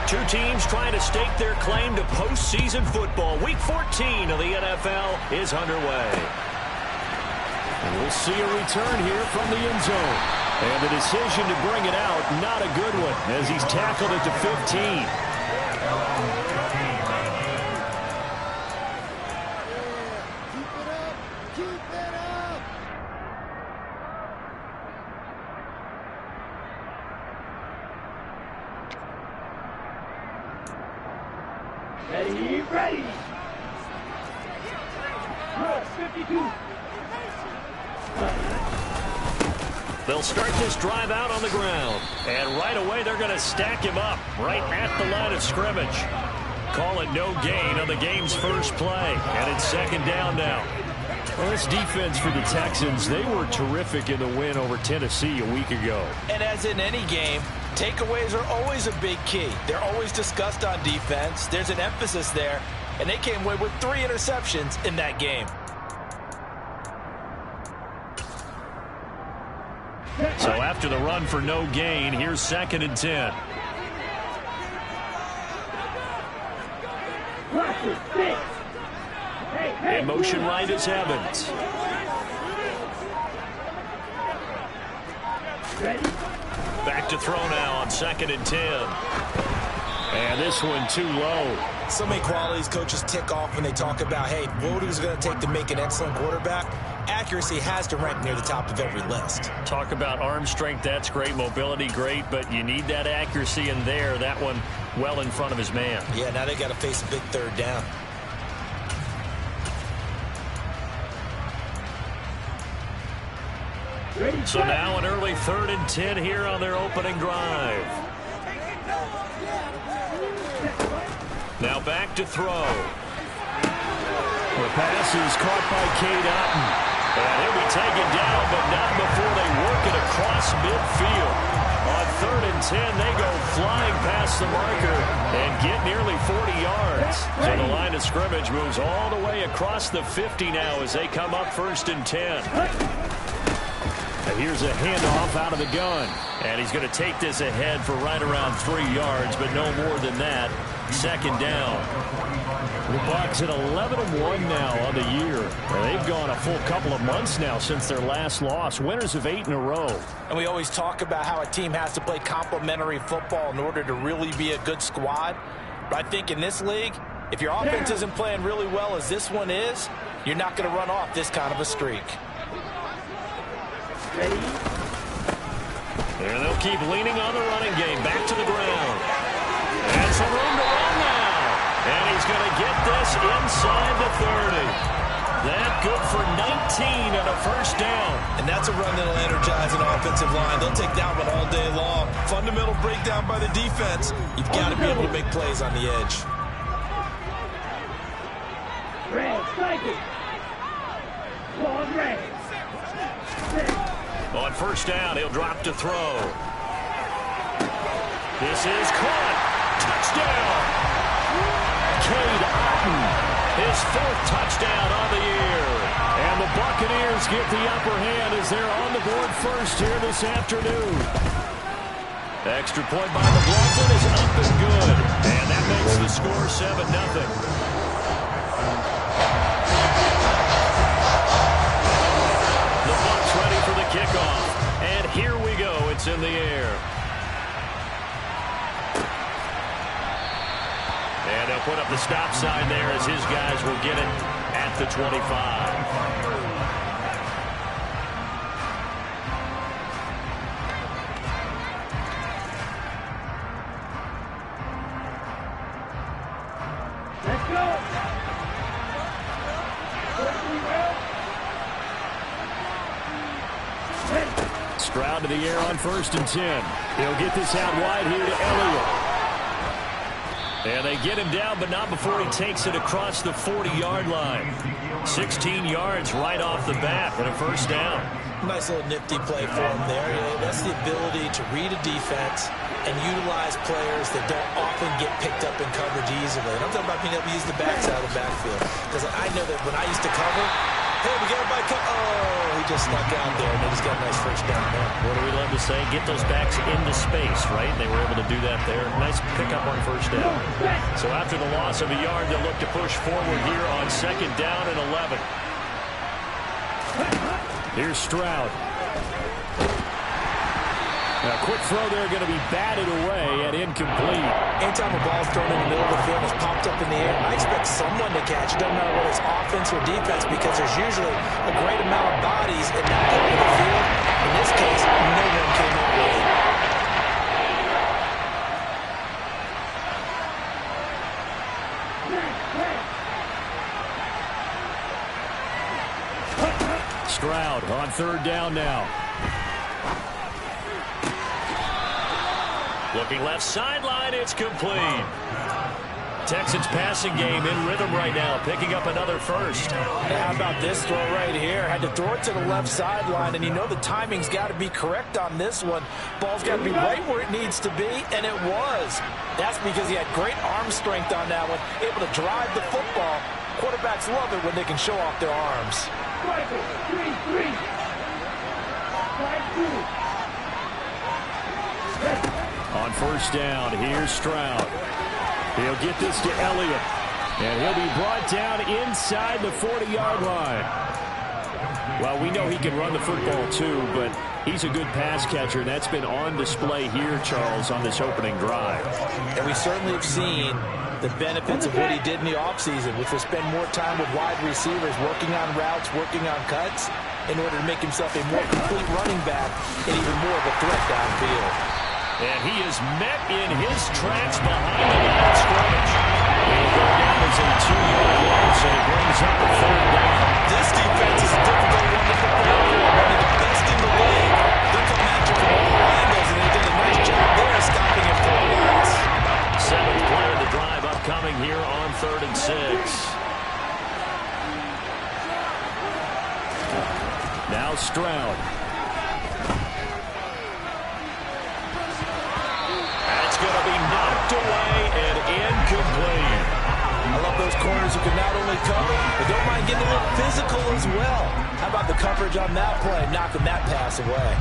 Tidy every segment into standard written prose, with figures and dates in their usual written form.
Two teams trying to stake their claim to postseason football. Week 14 of the NFL is underway. And we'll see a return here from the end zone. And the decision to bring it out, not a good one, as he's tackled it to 15. Ready. Crooke, 52. They'll start this drive out on the ground. And right away, they're going to stack him up right at the line of scrimmage. Call it no gain on the game's first play. And it's second down now. Well, this defense for the Texans, they were terrific in the win over Tennessee a week ago. And as in any game, takeaways are always a big key. They're always discussed on defense. There's an emphasis there. And they came away with 3 interceptions in that game. So after the run for no gain, here's second and 10. In motion right is Evans. Back to throw now on second and 10. And this one too low. So many qualities coaches tick off when they talk about, hey, what is it going to take to make an excellent quarterback? Accuracy has to rank near the top of every list. Talk about arm strength, that's great. Mobility, great. But you need that accuracy in there. That one well in front of his man. Yeah, now they got to face a big third down. So now an early 3rd and 10 here on their opening drive. Now back to throw. The pass is caught by Cade Otton. And he'll be taken down, but not before they work it across midfield. On 3rd and 10, they go flying past the marker and get nearly 40 yards. So the line of scrimmage moves all the way across the 50 now as they come up 1st and 10. And here's a handoff out of the gun. And he's going to take this ahead for right around 3 yards, but no more than that. Second down. The Bucs at 11-1 now on the year. They've gone a full couple of months now since their last loss. Winners of 8 in a row. And we always talk about how a team has to play complementary football in order to really be a good squad. But I think in this league, if your offense isn't playing really well as this one is, you're not going to run off this kind of a streak. And they'll keep leaning on the running game. Back to the ground. And some room to run now. And he's going to get this inside the 30. That good for 19 and a first down. And that's a run that'll energize an offensive line. They'll take that one all day long. Fundamental breakdown by the defense. You've got to be able to make plays on the edge. On first down, he'll drop to throw. This is caught. Touchdown. Cade Otton, his 4th touchdown on the year. And the Buccaneers get the upper hand as they're on the board first here this afternoon. Extra point by McLaughlin is up and good. And that makes the score 7-0. Ready for the kickoff. And here we go. It's in the air. And they'll put up the stop sign there as his guys will get it at the 25. Let's go. Stroud to the air on 1st and 10. He'll get this out wide here to Elliott. And they get him down, but not before he takes it across the 40-yard line. 16 yards right off the bat and a first down. Nice little nifty play for him there. That's the ability to read a defense and utilize players that don't often get picked up in coverage easily. And I'm talking about being able to use the backside of the backfield. Because I know that when I used to cover, hey, we got everybody cover. Oh, he just snuck out there, and they just got a nice free first down there. What do we love to say? Get those backs into space, right? They were able to do that there. Nice pickup on first down. So after the loss of a yard, they'll look to push forward here on second down and 11. Here's Stroud. A quick throw there, going to be batted away and incomplete. Anytime a ball's thrown in the middle of the field and it's popped up in the air, I expect someone to catch it. Doesn't matter whether it's offense or defense, because there's usually a great amount of bodies in that part of the field. In this case, no one came up with it. Stroud on third down now. Looking left sideline, it's complete. Texans passing game in rhythm right now, picking up another first. Hey, how about this throw right here? Had to throw it to the left sideline, and you know the timing's got to be correct on this one. Ball's got to be right where it needs to be, and it was. That's because he had great arm strength on that one, able to drive the football. Quarterbacks love it when they can show off their arms. 3-3. 5-2. On first down, here's Stroud. He'll get this to Elliott, and he'll be brought down inside the 40-yard line. Well, we know he can run the football too, but he's a good pass catcher, and that's been on display here, Charles, on this opening drive. And we certainly have seen the benefits of what he did in the offseason, which was spend more time with wide receivers, working on routes, working on cuts, in order to make himself a more complete running back and even more of a threat downfield. And he is met in his tracks behind the line of scrimmage. He'll go down as a 2-yard loss, and it brings up a third down. This defense is a difficult one to prepare for. One of the best in the league. They'll come at you from all angles, and they did a nice job there stopping him for a loss. Seventh play of the drive upcoming here on 3rd and 6. Now Stroud. That's going to be knocked away and incomplete. I love those corners who can not only cover, but don't mind getting a little physical as well. How about the coverage on that play, knocking that pass away?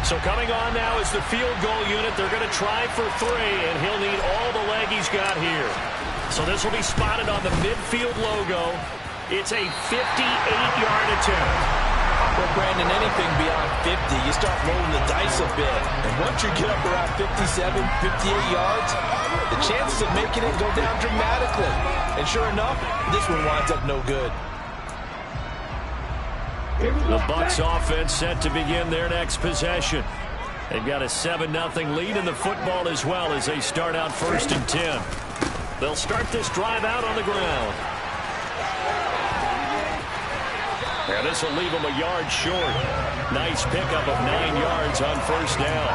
So coming on now is the field goal unit. They're going to try for 3, and he'll need all the leg he's got here. So this will be spotted on the midfield logo. It's a 58-yard attempt. Well, Brandon, anything beyond 50, you start rolling the dice a bit. And once you get up around 57, 58 yards, the chances of making it go down dramatically. And sure enough, this one winds up no good. The Bucs offense set to begin their next possession. They've got a 7-0 lead in the football as well as they start out 1st and 10. They'll start this drive out on the ground. And this will leave them a yard short. Nice pickup of 9 yards on first down.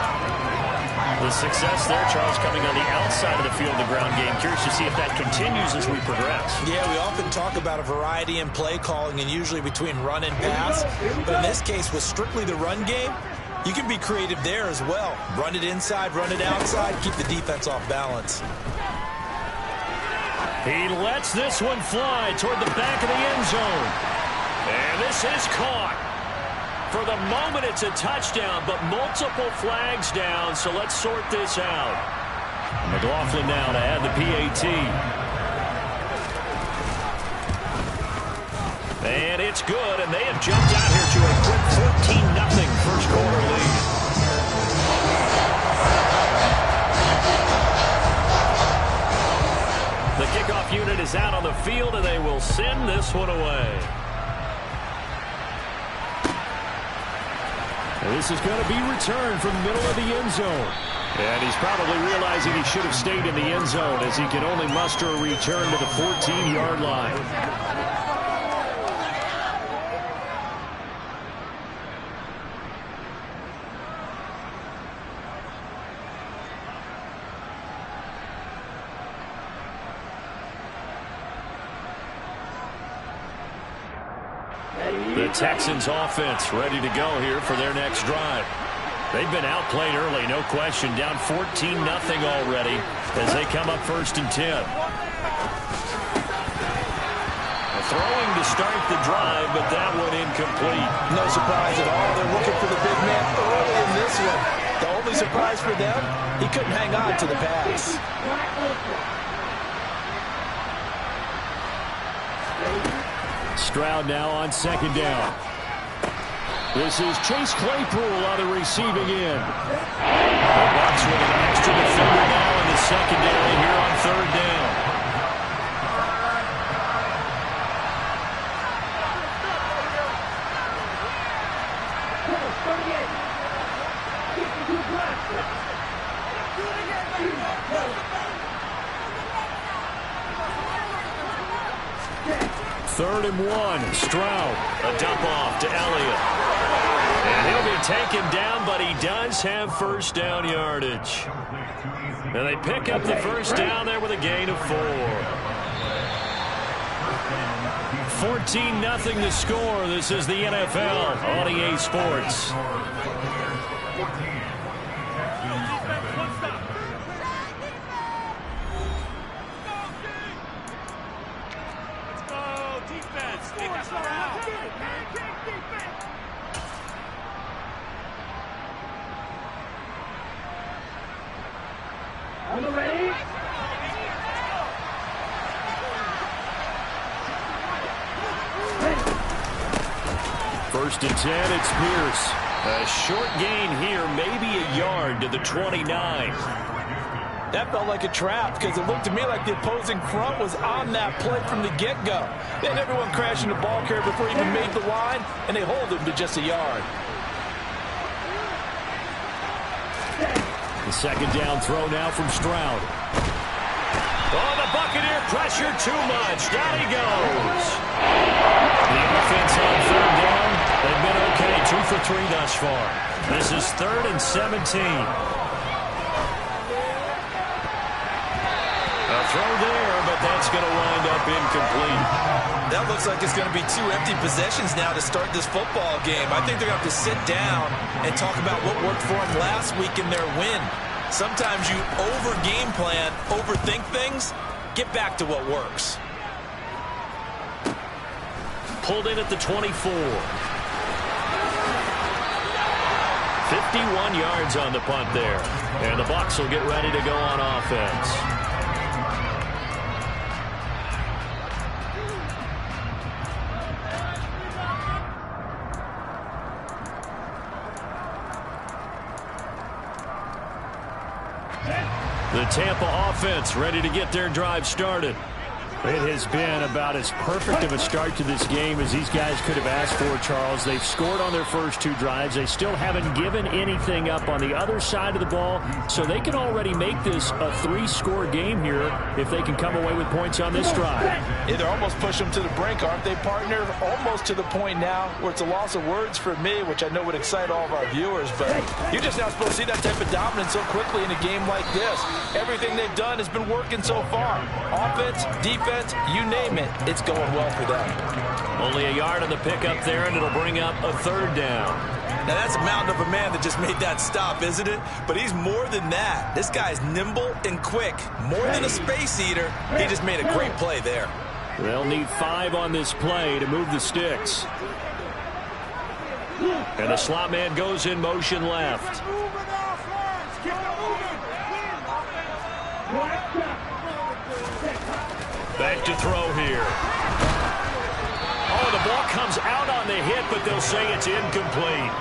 The success there, Charles, coming on the outside of the field, the ground game. Curious to see if that continues as we progress. Yeah, we often talk about a variety in play calling and usually between run and pass. But in this case, with strictly the run game, you can be creative there as well. Run it inside, run it outside, keep the defense off balance. He lets this one fly toward the back of the end zone. And this is caught. For the moment, it's a touchdown, but multiple flags down, so let's sort this out. McLaughlin now to add the PAT. And it's good, and they have jumped out here to a quick 14-0 first quarter lead. The kickoff unit is out on the field, and they will send this one away. This is going to be returned from the middle of the end zone. And he's probably realizing he should have stayed in the end zone as he can only muster a return to the 14-yard line. The Texans offense ready to go here for their next drive. They've been outplayed early, no question. Down 14-0 already as they come up 1st and 10. Throwing to start the drive, but that one incomplete. No surprise at all. They're looking for the big man really surprised for them, he couldn't hang on to the pass. Stroud now on second down. This is Chase Claypool on the receiving end. The Bucs with an extra defender now in the secondary here on third down. Third and 1. Stroud. A dump off to Elliott. And he'll be taken down, but he does have first down yardage. And they pick up the first down there with a gain of 4. 14-0 the score. This is the NFL on EA Sports. First and 10, it's Pierce. A short gain here, maybe a yard to the 29. That felt like a trap because it looked to me like the opposing front was on that play from the get-go. They had everyone crashing the ball carrier before he even made the line, and they hold him to just a yard. The second down throw now from Stroud. Oh, the Buccaneer pressure too much. Down he goes. The offense on third down. They've been okay, 2 for 3 thus far. This is 3rd and 17. A throw there, but that's going to wind up incomplete. That looks like it's going to be 2 empty possessions now to start this football game. I think they're going to have to sit down and talk about what worked for them last week in their win. Sometimes you over-game plan, overthink things, get back to what works. Pulled in at the 24. 51 yards on the punt there. And the Bucs will get ready to go on offense. The Tampa offense ready to get their drive started. It has been about as perfect of a start to this game as these guys could have asked for, Charles. They've scored on their first 2 drives. They still haven't given anything up on the other side of the ball, so they can already make this a 3-score game here if they can come away with points on this drive. Yeah, they're almost pushing them to the brink, aren't they, partner? Almost to the point now where it's a loss of words for me, which I know would excite all of our viewers, but you're just not supposed to see that type of dominance so quickly in a game like this. Everything they've done has been working so far. Offense, defense, you name it, it's going well for them. Only a yard on the pickup there, and it'll bring up a 3rd down. Now, that's a mountain of a man that just made that stop, isn't it? But he's more than that. This guy's nimble and quick. More than a space eater, he just made a great play there. They'll need 5 on this play to move the sticks. And the slot man goes in motion left. Back to throw here. Oh, the ball comes out on the hit, but they'll say it's incomplete.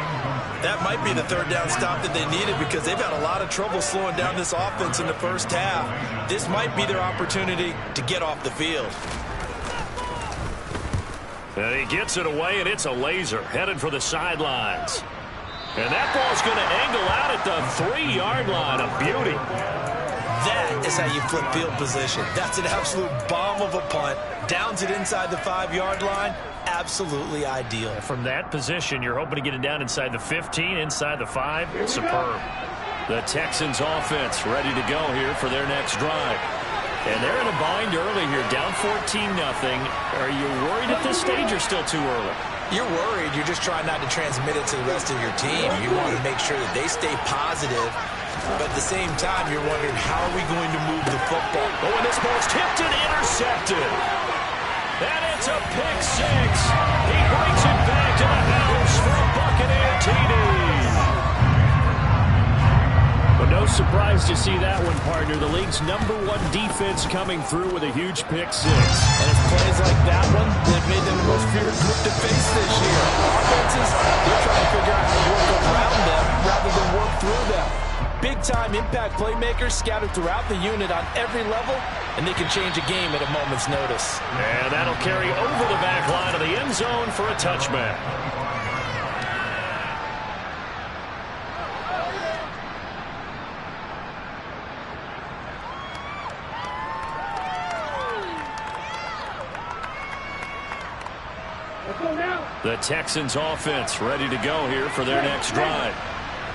That might be the 3rd down stop that they needed because they've had a lot of trouble slowing down this offense in the first half. This might be their opportunity to get off the field. And he gets it away, and it's a laser headed for the sidelines. And that ball's going to angle out at the 3-yard line. A beauty. That is how you flip field position. That's an absolute bomb of a punt. Downs it inside the 5-yard line. Absolutely ideal. From that position, you're hoping to get it down inside the 15, inside the 5. Superb. The Texans offense ready to go here for their next drive. And they're in a bind early here, down 14-0. Are you worried at this stage or still too early? You're worried. You're just trying not to transmit it to the rest of your team. You want to make sure that they stay positive. But at the same time, you're wondering, how are we going to move the football? Oh, and this ball's tipped and intercepted. And it's a pick 6. He brings it back to the house for a Buccaneer TD. surprised to see that one, partner. The league's #1 defense coming through with a huge pick six. And it's plays like that one that made them the most feared group to face this year. Offenses, they're trying to figure out how to work around them rather than work through them. Big-time impact playmakers scattered throughout the unit on every level, and they can change a game at a moment's notice. And that'll carry over the back line of the end zone for a touchback. The Texans offense ready to go here for their next drive.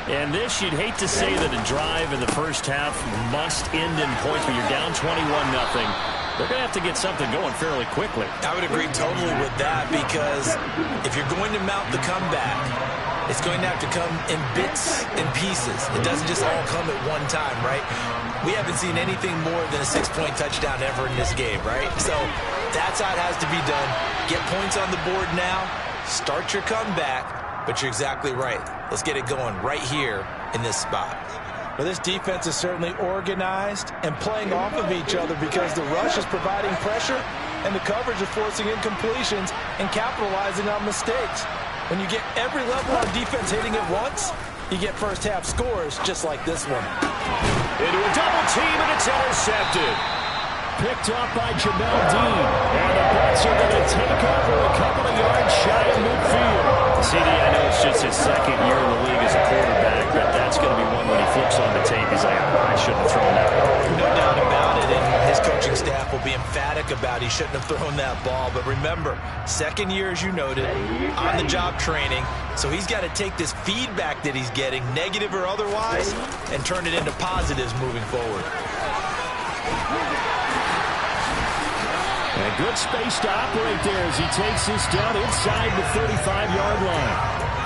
And this, you'd hate to say that a drive in the first half must end in points, but you're down 21-0. They're going to have to get something going fairly quickly. I would agree totally with that, because if you're going to mount the comeback, it's going to have to come in bits and pieces. It doesn't just all come at one time, right? We haven't seen anything more than a 6-point touchdown ever in this game, right? So that's how it has to be done. Get points on the board now. Start your comeback, but you're exactly right. Let's get it going right here in this spot. Well, this defense is certainly organized and playing off of each other, because the rush is providing pressure and the coverage is forcing incompletions and capitalizing on mistakes. When you get every level on defense hitting at once, you get first half scores just like this one. Into a double team, and it's intercepted. Picked off by Jamel Dean. And the Bucs are going to take over a couple of yards shy of midfield. CD, I know it's just his second year in the league as a quarterback, but that's going to be one when he flips on the tape. He's like, I shouldn't have thrown that ball. No doubt about it, and his coaching staff will be emphatic about he shouldn't have thrown that ball. But remember, second year, as you noted, on-the-job training, so he's got to take this feedback that he's getting, negative or otherwise, and turn it into positives moving forward. And good space to operate there as he takes this down inside the 35-yard line.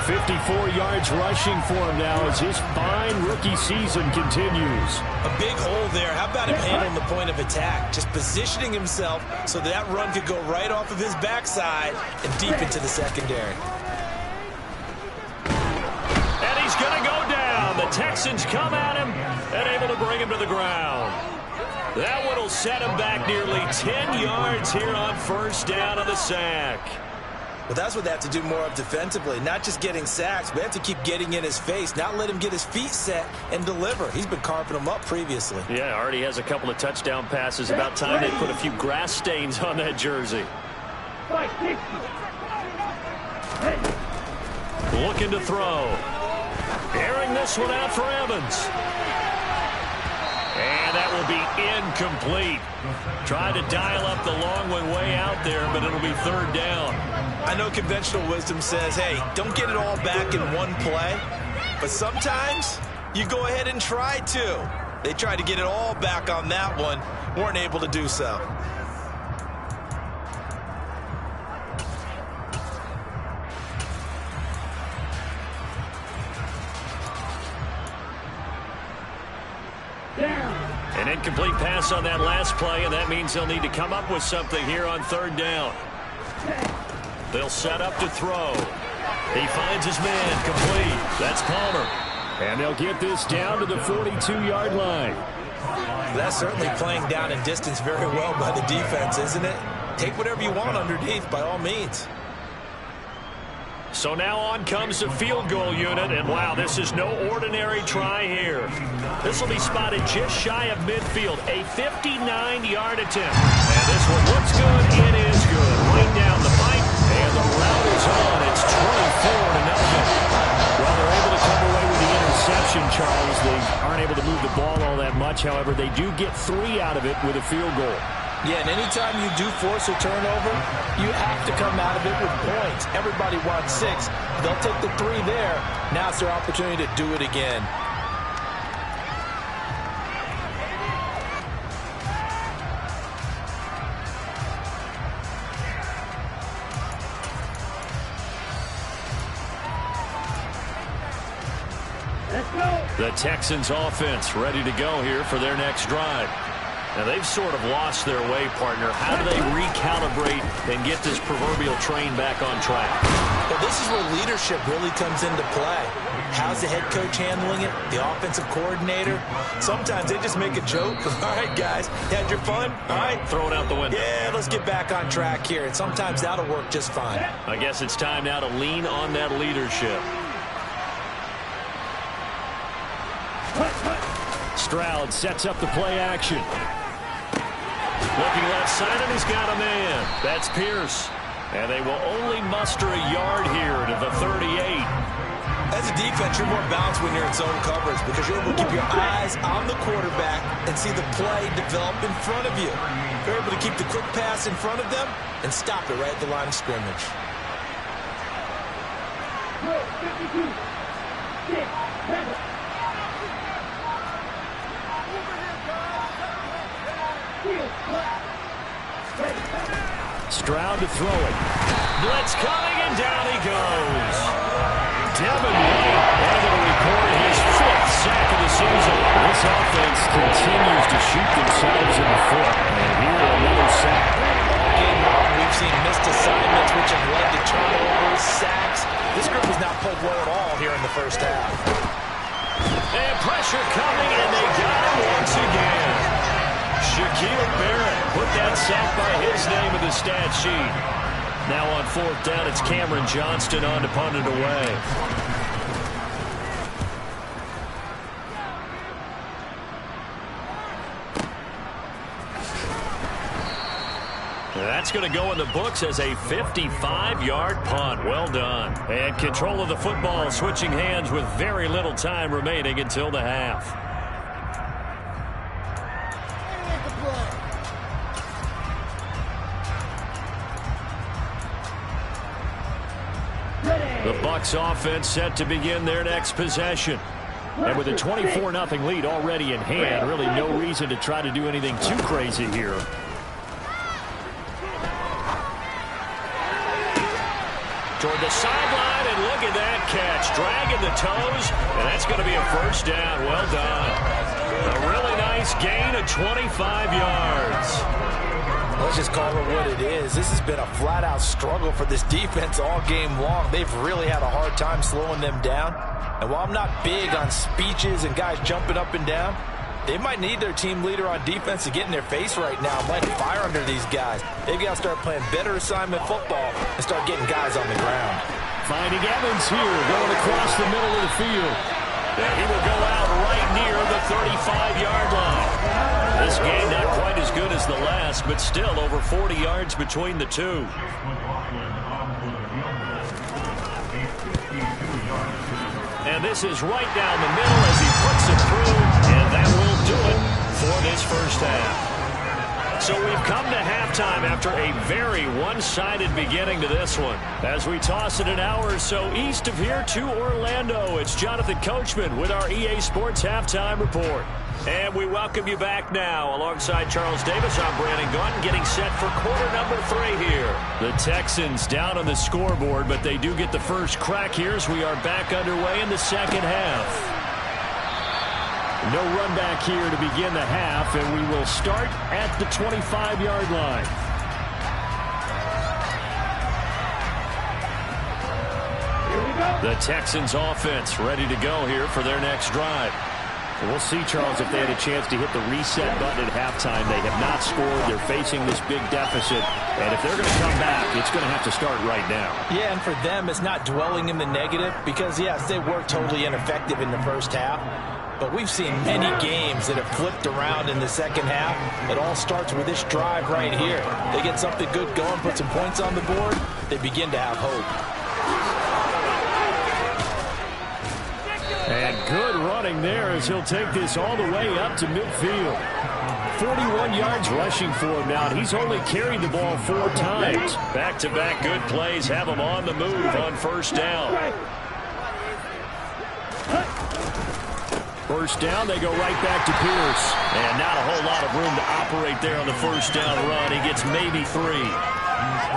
54 yards rushing for him now as his fine rookie season continues. A big hole there. How about him handling the point of attack? Just positioning himself so that run could go right off of his backside and deep into the secondary. And he's going to go down. The Texans come at him and able to bring him to the ground. That one will set him back nearly 10 yards here on first down on the sack. Well, that's what they have to do more of defensively. Not just getting sacks, but they have to keep getting in his face. Not let him get his feet set and deliver. He's been carving them up previously. Yeah, already has a couple of touchdown passes. About time they put a few grass stains on that jersey. Looking to throw. Airing this one out for Evans. And that will be incomplete. Trying to dial up the long one way out there, but it'll be third down. I know conventional wisdom says, hey, don't get it all back in one play. But sometimes you go ahead and try to. They tried to get it all back on that one. Weren't able to do so. An incomplete pass on that last play, and that means they'll need to come up with something here on third down. They'll set up to throw. He finds his man complete. That's Palmer. And they'll get this down to the 42-yard line. That's certainly playing down in distance very well by the defense, isn't it? Take whatever you want underneath, by all means. So now on comes the field goal unit, and wow, this is no ordinary try here. This will be spotted just shy of midfield, a 59-yard attempt. And this one looks good, it is good. Right down the pipe, and the route is on. It's 24-0. Well, they're able to come away with the interception, Charles. They aren't able to move the ball all that much. However, they do get 3 out of it with a field goal. Yeah, and anytime you do force a turnover, you have to come out of it with points. Everybody wants 6. They'll take the 3 there. Now it's their opportunity to do it again. The Texans offense ready to go here for their next drive. Now, they've sort of lost their way, partner. How do they recalibrate and get this proverbial train back on track? Well, this is where leadership really comes into play. How's the head coach handling it? The offensive coordinator? Sometimes they just make a joke. All right, guys, had your fun? All right. Throw it out the window. Yeah, let's get back on track here. And sometimes that'll work just fine. I guess it's time now to lean on that leadership. Stroud sets up the play action. Looking left side, and he's got a man. That's Pierce. And they will only muster a yard here to the 38. As a defense, you're more balanced when you're in zone coverage because you're able to keep your eyes on the quarterback and see the play develop in front of you. You're able to keep the quick pass in front of them and stop it right at the line of scrimmage. Stroud to throw it. Blitz coming, and down he goes. Devin White able to record his 5th sack of the season. This offense continues to shoot themselves in the foot. And here another sack. Game long, we've seen missed assignments which have led to turnovers, sacks. This group has not played well at all here in the first half. And pressure coming, and they got him once again. Shaquille Barrett put that sack by his name in the stat sheet. Now on 4th down, it's Cameron Johnston on to punt it away. That's going to go in the books as a 55-yard punt. Well done. And control of the football switching hands with very little time remaining until the half. The Bucs offense set to begin their next possession. And with a 24-0 lead already in hand, really no reason to try to do anything too crazy here. Toward the sideline, and look at that catch. Dragging the toes, and that's going to be a first down. Well done. A really nice gain of 25 yards. Let's just call it what it is. This has been a flat-out struggle for this defense all game long. They've really had a hard time slowing them down. And while I'm not big on speeches and guys jumping up and down, they might need their team leader on defense to get in their face right now and light a fire under these guys. They've got to start playing better assignment football and start getting guys on the ground. Finding Evans here, going across the middle of the field. And he will go out right near the 35-yard line. This game not quite as good as the last, but still over 40 yards between the two. And this is right down the middle as he puts it through, and that will do it for this first half. So we've come to halftime after a very one-sided beginning to this one. As we toss it an hour or so east of here to Orlando, it's Jonathan Coachman with our EA Sports Halftime Report. And we welcome you back now. Alongside Charles Davis, I'm Brandon Gunn, getting set for quarter number 3 here. The Texans down on the scoreboard, but they do get the first crack here as we are back underway in the second half. No run back here to begin the half, and we will start at the 25-yard line. The Texans offense ready to go here for their next drive. We'll see, Charles, if they had a chance to hit the reset button at halftime. They have not scored. They're facing this big deficit. And if they're going to come back, it's going to have to start right now. Yeah, and for them, it's not dwelling in the negative because, yes, they were totally ineffective in the first half. But we've seen many games that have flipped around in the second half. It all starts with this drive right here. They get something good going, put some points on the board, they begin to have hope. And good running there as he'll take this all the way up to midfield. 41 yards rushing for him now. He's only carried the ball 4 times. Back-to-back good plays have him on the move on first down. First down, they go right back to Pierce. And not a whole lot of room to operate there on the first down run. He gets maybe 3.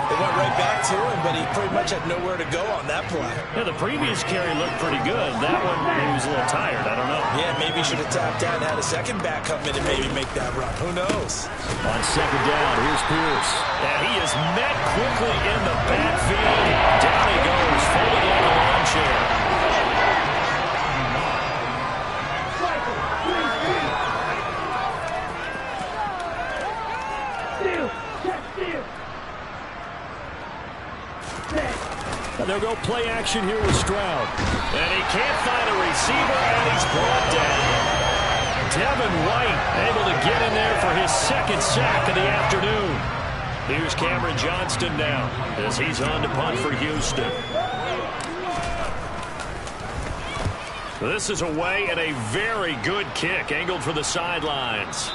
They went right back to him, but he pretty much had nowhere to go on that play. Yeah, the previous carry looked pretty good. That one, he was a little tired. I don't know. Yeah, maybe he should have tapped out and had a second back come in and maybe make that run. Who knows? On second down, here's Pierce. And he is met quickly in the backfield. Down he goes, folded like a lawn chair. They'll go play action here with Stroud. And he can't find a receiver, and he's brought down. Devin White able to get in there for his second sack of the afternoon. Here's Cameron Johnston now as he's on to punt for Houston. This is away and a very good kick angled for the sidelines.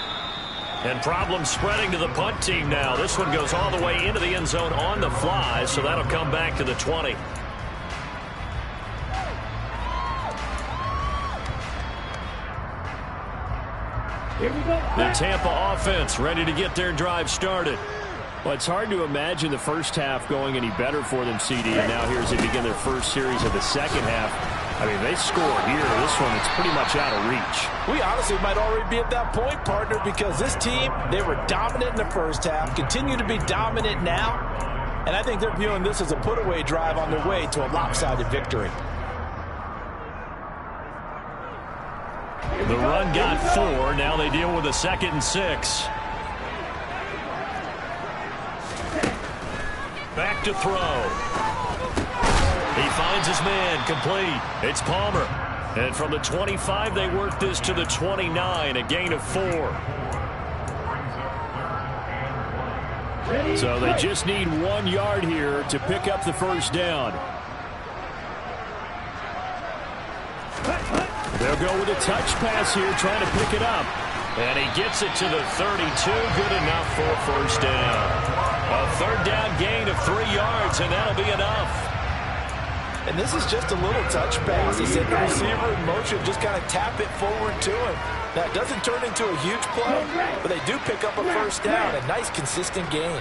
And problems spreading to the punt team now. This one goes all the way into the end zone on the fly, so that'll come back to the 20. Here we go. The Tampa offense ready to get their drive started. Well, it's hard to imagine the first half going any better for them, CD, and now here as they begin their first series of the second half. I mean, they scored here. This one, it's pretty much out of reach. We honestly might already be at that point, partner, because this team, they were dominant in the first half, continue to be dominant now, and I think they're viewing this as a put-away drive on their way to a lopsided victory. The run got 4. Now they deal with a 2nd and 6. Back to throw. He finds his man, complete. It's Palmer. And from the 25, they work this to the 29, a gain of 4. So they just need 1 yard here to pick up the first down. They'll go with a touch pass here, trying to pick it up. And he gets it to the 32, good enough for a first down. A third down gain of 3 yards, and that'll be enough. And this is just a little touch pass. They set the receiver in motion, just kind of tap it forward to him. Now, it doesn't turn into a huge play, but they do pick up a first down. A nice, consistent gain.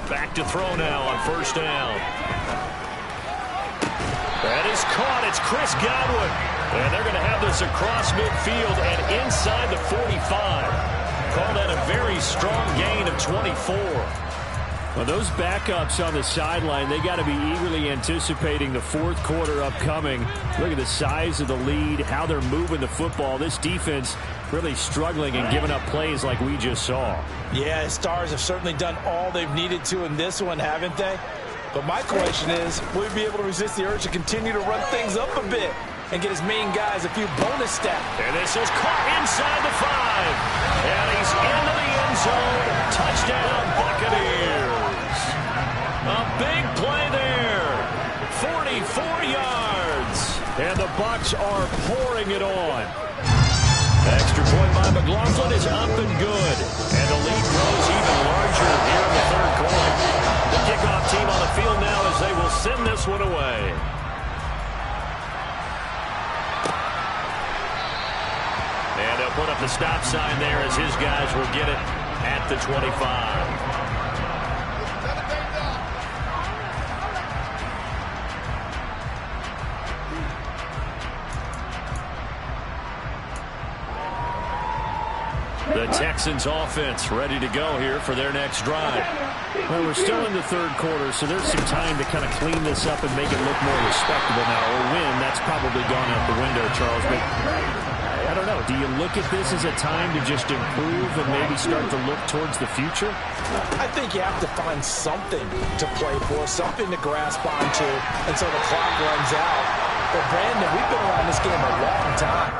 Back to throw now on first down. That is caught. It's Chris Godwin. And they're going to have this across midfield and inside the 45. Call that a very strong gain of 24. Well, those backups on the sideline, they got to be eagerly anticipating the fourth quarter upcoming. Look at the size of the lead, how they're moving the football. This defense really struggling and giving up plays like we just saw. Yeah, the Stars have certainly done all they've needed to in this one, haven't they? But my question is, will he be able to resist the urge to continue to run things up a bit and get his main guys a few bonus stats? And this is caught inside the 5. And he's into the end zone. Touchdown, Buccaneers. A big play there. 44 yards. And the Bucs are pouring it on. Extra point by McLaughlin is up and good. And the lead grows even larger here in the third quarter. The kickoff team on the field now as they will send this one away. And they'll put up the stop sign there as his guys will get it at the 25. The Texans offense ready to go here for their next drive. Well, we're still in the third quarter, so there's some time to kind of clean this up and make it look more respectable now. Or win, that's probably gone out the window, Charles. But I don't know. Do you look at this as a time to just improve and maybe start to look towards the future? I think you have to find something to play for, something to grasp onto until the clock runs out. But, Brandon, we've been around this game a long time.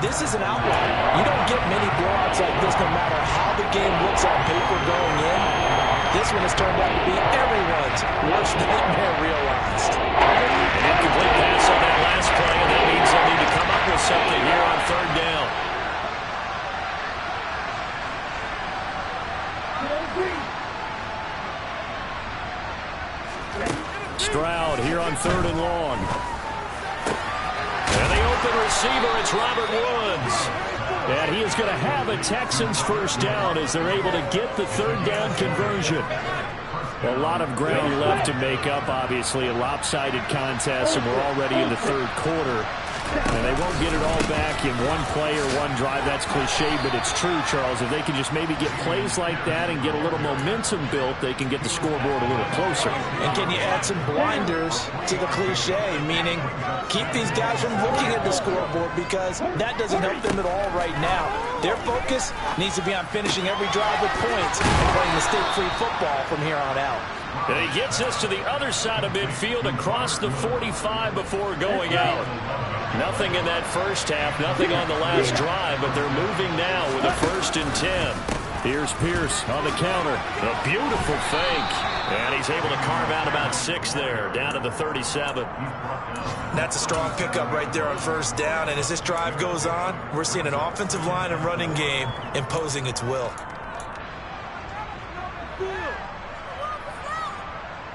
This is an outlier. You don't get many blowouts like this no matter how the game looks on paper going in. This one has turned out to be everyone's worst nightmare realized. An incomplete pass on that last play, and that means they'll need to come up with something here on third down. Stroud here on 3rd and long. And the open receiver, it's Robert Woods. And he is going to have a Texans first down as they're able to get the third down conversion. A lot of ground left to make up, obviously. A lopsided contest, and we're already in the third quarter. And they won't get it all back in one play or one drive. That's cliche, but it's true, Charles. If they can just maybe get plays like that and get a little momentum built, they can get the scoreboard a little closer. And can you add some blinders to the cliche, meaning keep these guys from looking at the scoreboard, because that doesn't help them at all right now. Their focus needs to be on finishing every drive with points and playing mistake-free football from here on out. And he gets this to the other side of midfield across the 45 before going out. Nothing in that first half, nothing on the last drive, but they're moving now with a 1st and 10. Here's Pierce on the counter. A beautiful fake. And he's able to carve out about 6 there, down to the 37. That's a strong pickup right there on 1st down. And as this drive goes on, we're seeing an offensive line and running game imposing its will.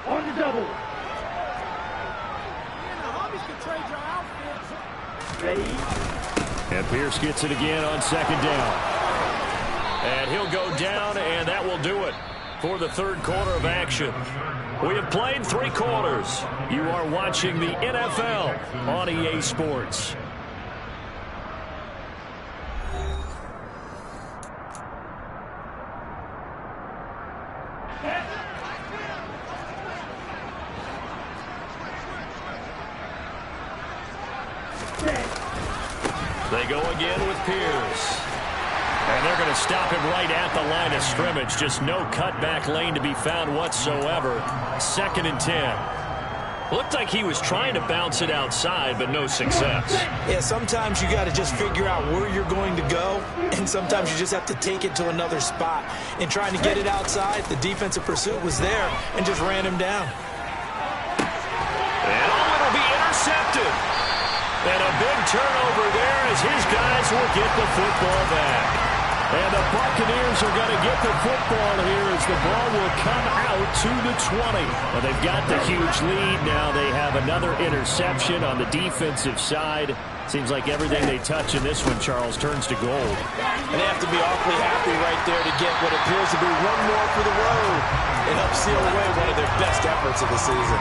On the double. And Pierce gets it again on 2nd down. And he'll go down, and that will do it for the 3rd quarter of action. We have played 3 quarters. You are watching the NFL on EA Sports. They go again with Pierce. And they're going to stop him right at the line of scrimmage. Just no cutback lane to be found whatsoever. 2nd and 10. Looked like he was trying to bounce it outside, but no success. Yeah, sometimes you got to just figure out where you're going to go, and sometimes you just have to take it to another spot. In trying to get it outside, the defensive pursuit was there and just ran him down. And it'll be intercepted. And a big turnover there as his guys will get the football back. And the Buccaneers are going to get the football here as the ball will come out to the 20. Well, they've got the huge lead. Now they have another interception on the defensive side. Seems like everything they touch in this one, Charles, turns to gold. And they have to be awfully happy right there to get what appears to be one more for the road and help seal away one of their best efforts of the season.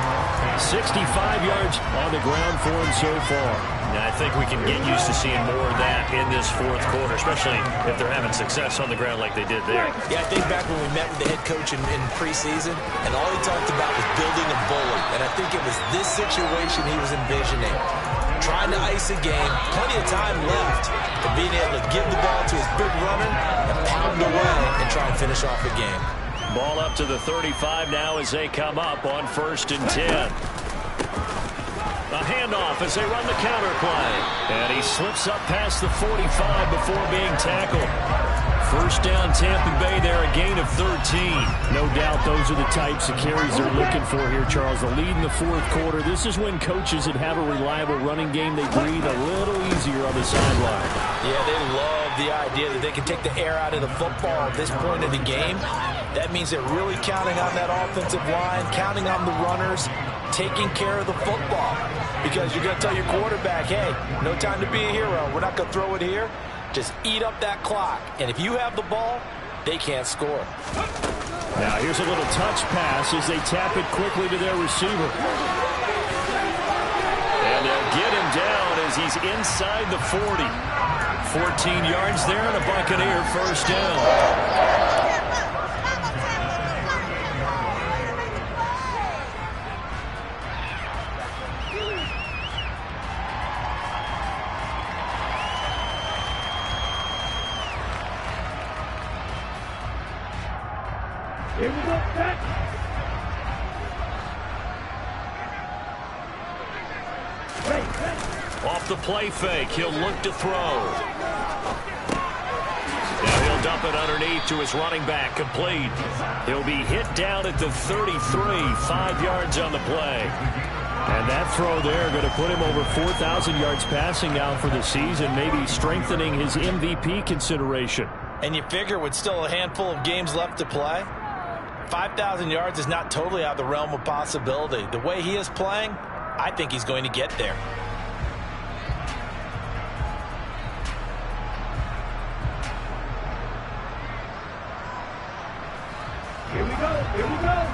65 yards on the ground for him so far. Now, I think we can get used to seeing more of that in this 4th quarter, especially if they're having success on the ground like they did there. Yeah, I think back when we met with the head coach in preseason, and all he talked about was building a bully. And I think it was this situation he was envisioning. Trying to ice a game, plenty of time left, but being able to give the ball to his big runner and pound away and try and finish off the game. Ball up to the 35 now as they come up on 1st and 10. A handoff as they run the counter play. And he slips up past the 45 before being tackled. 1st down, Tampa Bay there, a gain of 13. No doubt those are the types of carries they're looking for here, Charles. The lead in the 4th quarter. This is when coaches that have a reliable running game, they breathe a little easier on the sideline. Yeah, they love the idea that they can take the air out of the football at this point of the game. That means they're really counting on that offensive line, counting on the runners, taking care of the football. Because you're going to tell your quarterback, hey, no time to be a hero. We're not going to throw it here. Just eat up that clock. And if you have the ball, they can't score. Now here's a little touch pass as they tap it quickly to their receiver. And they'll get him down as he's inside the 40. 14 yards there and a Buccaneer 1st down. Here we go, back. Off the play fake, he'll look to throw. Now he'll dump it underneath to his running back, complete. He'll be hit down at the 33, 5 yards on the play. And that throw there going to put him over 4,000 yards passing now for the season, maybe strengthening his MVP consideration. And you figure with still a handful of games left to play, 5,000 yards is not totally out of the realm of possibility. The way he is playing, I think he's going to get there. Here we go, here we go.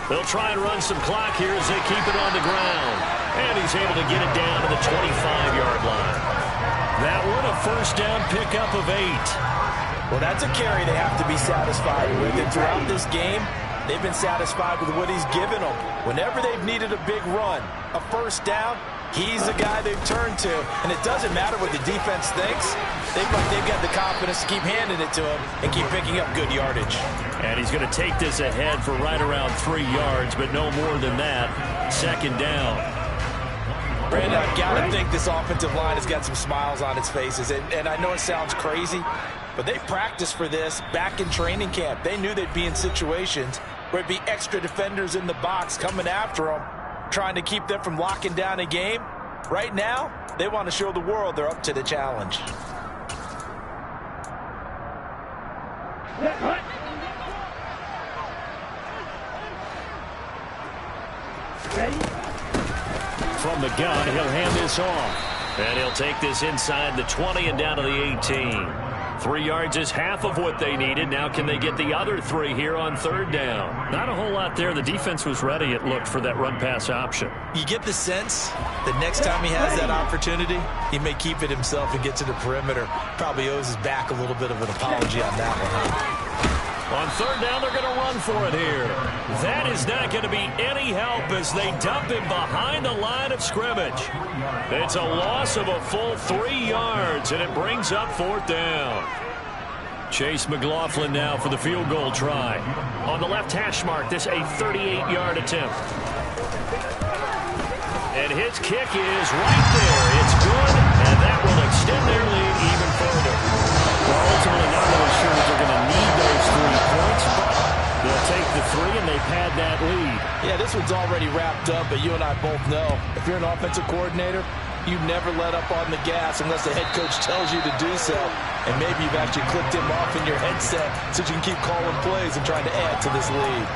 They'll try and run some clock here as they keep it on the ground. And he's able to get it down to the 25-yard line. That one a 1st down pickup of 8. Well, that's a carry they have to be satisfied with. And throughout this game, they've been satisfied with what he's given them. Whenever they've needed a big run, a 1st down, He's the guy they've turned to, and it doesn't matter what the defense thinks. They've got the confidence to keep handing it to him and keep picking up good yardage. And he's going to take this ahead for right around 3 yards, but no more than that. Second down. Brandon, I've got to think this offensive line has got some smiles on its faces. And I know it sounds crazy, but they practiced for this back in training camp. They knew they'd be in situations where it'd be extra defenders in the box coming after them, trying to keep them from locking down a game. Right now, they want to show the world they're up to the challenge. From the gun, he'll hand this off. And he'll take this inside the 20 and down to the 18. 3 yards is half of what they needed. Now can they get the other 3 here on third down? Not a whole lot there. The defense was ready, it looked, for that run-pass option. You get the sense that next time he has that opportunity, he may keep it himself and get to the perimeter. Probably owes his back a little bit of an apology on that one. On third down, they're going to run for it here. That is not going to be any help as they dump him behind the line of scrimmage. It's a loss of a full 3 yards, and it brings up fourth down. Chase McLaughlin now for the field goal try. On the left hash mark, this a 38-yard attempt. And his kick is right there. It's good, and that will extend their lead even further. Well, ultimately, not really sure that they're going to need those 3 points, but they'll take the 3, and they've had that lead. Yeah, this one's already wrapped up, but you and I both know if you're an offensive coordinator, you never let up on the gas unless the head coach tells you to do so. And maybe you've actually clicked him off in your headset so you can keep calling plays and trying to add to this lead.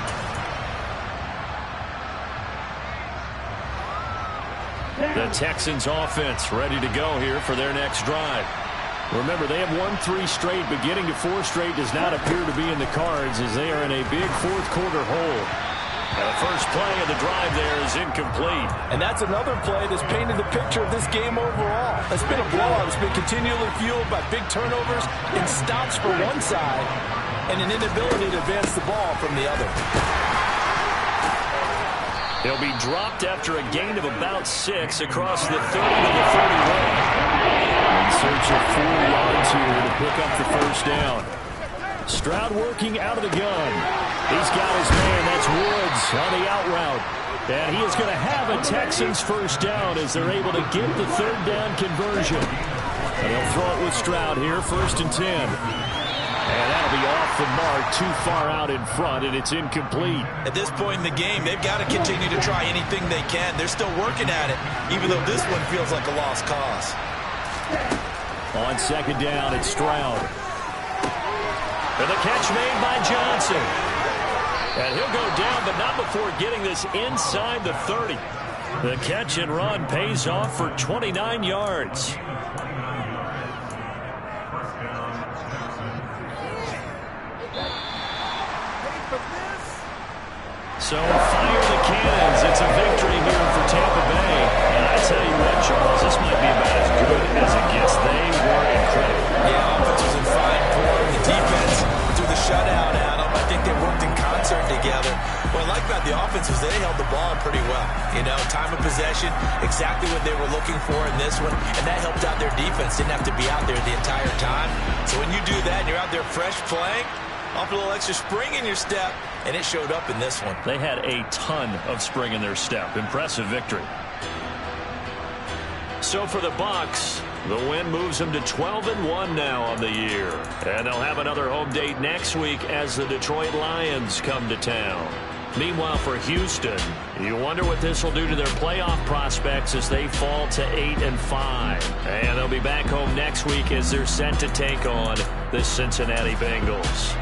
The Texans offense ready to go here for their next drive. Remember, they have won 3 straight, but getting to 4 straight does not appear to be in the cards as they are in a big fourth quarter hole. The first play of the drive there is incomplete. And that's another play that's painted the picture of this game overall. It's been a blowout. It's been continually fueled by big turnovers and stops for one side and an inability to advance the ball from the other. He'll be dropped after a gain of about 6 across the 30 to the 31. In search of 4 yards here to pick up the first down. Stroud working out of the gun. He's got his man. That's Woods on the out route. And he is going to have a Texans first down as they're able to get the third down conversion. And he'll throw it with Stroud here, 1st and 10. And that'll be off the mark, too far out in front, and it's incomplete. At this point in the game, they've got to continue to try anything they can. They're still working at it, even though this one feels like a lost cause. On second down, it's Stroud. And the catch made by Johnson. And he'll go down, but not before getting this inside the 30. The catch and run pays off for 29 yards. So fire the cannons. It's a victory here for Tampa Bay. And I tell you what, Charles, this might be about as good as it gets. They were incredible. Yeah, offense was in fine form. The defense threw the shutout at them. I think they worked in concert together. What I like about the offense is they held the ball pretty well. You know, time of possession, exactly what they were looking for in this one. And that helped out their defense. Didn't have to be out there the entire time. So when you do that and you're out there fresh playing, off a little extra spring in your step, and it showed up in this one. They had a ton of spring in their step. Impressive victory. So for the Bucs, the win moves them to 12-1 now on the year. And they'll have another home date next week as the Detroit Lions come to town. Meanwhile, for Houston, you wonder what this will do to their playoff prospects as they fall to 8-5. And they'll be back home next week as they're set to take on the Cincinnati Bengals.